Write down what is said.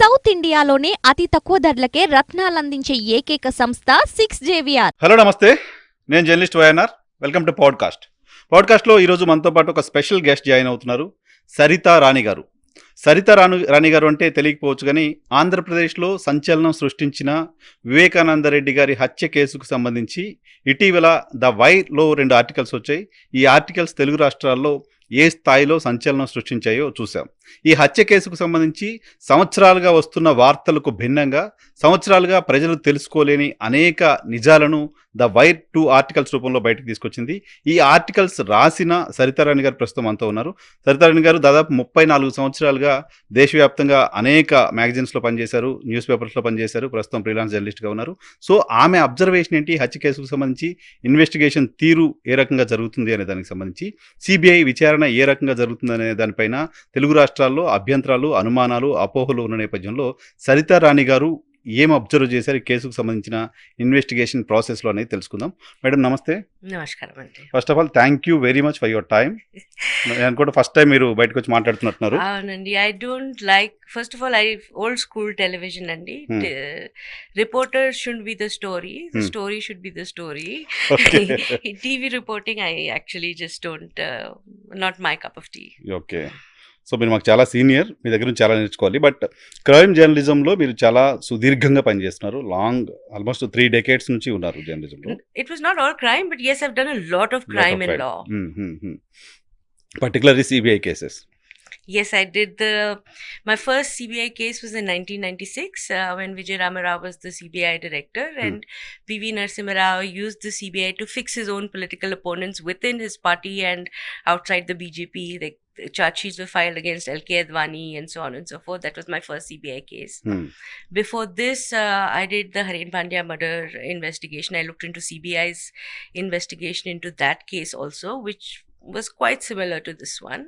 South ఇండియాలోనే అతి తక్కువ ధరలకే రత్నాలందించే ఏకైక సంస్థ 6JVR. హలో నమస్తే, నేను జర్నలిస్ట్ వైఎన్ఆర్. వెల్కమ్ టు పాడ్కాస్ట్లో ఈరోజు మనతో పాటు ఒక స్పెషల్ గెస్ట్ జాయిన్ అవుతున్నారు, సరితా రాణి గారు. రాణి గారు అంటే తెలియకపోవచ్చు, కానీ ఆంధ్రప్రదేశ్లో సంచలనం సృష్టించిన వివేకానంద రెడ్డి గారి హత్య కేసుకు సంబంధించి ఇటీవల ద వైలో 2 ఆర్టికల్స్ వచ్చాయి. ఈ ఆర్టికల్స్ తెలుగు రాష్ట్రాల్లో ఏ స్థాయిలో సంచలనం సృష్టించాయో చూసాం. ఈ హత్య కేసుకు సంబంధించి సంవత్సరాలుగా వస్తున్న వార్తలకు భిన్నంగా సంవత్సరాలుగా ప్రజలు తెలుసుకోలేని అనేక నిజాలను ద వైర్ 2 ఆర్టికల్స్ రూపంలో బయటకు తీసుకొచ్చింది. ఈ ఆర్టికల్స్ రాసిన సరితారాణి గారు ప్రస్తుతం అంతా ఉన్నారు. సరితారాణి గారు దాదాపు 34 సంవత్సరాలుగా దేశవ్యాప్తంగా అనేక మ్యాగజైన్స్లో పనిచేశారు, న్యూస్ పేపర్స్లో పనిచేశారు, ప్రస్తుతం ఫ్రీలాన్స్ జర్నలిస్ట్గా ఉన్నారు. సో ఆమె అబ్జర్వేషన్ ఏంటి, హత్య కేసుకు సంబంధించి ఇన్వెస్టిగేషన్ తీరు ఏ రకంగా జరుగుతుంది అనే దానికి సంబంధించి, సిబిఐ విచారణ ఏ రకంగా జరుగుతుంది అనే దానిపైన తెలుగు రాష్ట్రాల్లో అభ్యంతరాలు, అనుమానాలు, అపోహలు ఉన్న నేపథ్యంలో సరితారాణి గారు ఏం అబ్జర్వ్ చేశారు ఈ కేసుకు సంబంధించిన ఇన్వెస్టిగేషన్ ప్రాసెస్లో అనేది తెలుసుకుందాం. మేడం నమస్తే. నమస్కారం అండి. First of all thank you very much for your time. నేను కూడా ఫస్ట్ టైం మీరు బయటకు వచ్చి మాట్లాడుతున్నట్టున్నారు. అవునండి, I don't like, first of all I old school television అండి. Reporter should be the story, the story should be the story. TV reporting I actually just don't, not my cup of tea. Okay, so మీరు మాకు చాలా senior, మీ దగ్గర నుంచి చాలా నేర్చుకోవాలి. But crime జర్నలిజంలో మీరు చాలా సుదీర్ఘంగా పనిచేస్తున్నారు. ఆల్మోస్ట్ 3 decades నుంచి ఉన్నారు జర్నలిజంలో. It was not all crime, but yes, I've done a lot of crime in law. Particularly CBI cases. Yes, I did. My first CBI case was in 1996 when Vijay Ramarao was the CBI director, and PV Narasimha Rao used the CBI to fix his own political opponents within his party and outside the BJP. Like, charge sheets were filed against LK Advani and so on and so forth. That was my first CBI case. Before this, I did the Haren Pandya murder investigation. I looked into CBI's investigation into that case also, which was quite similar to this one.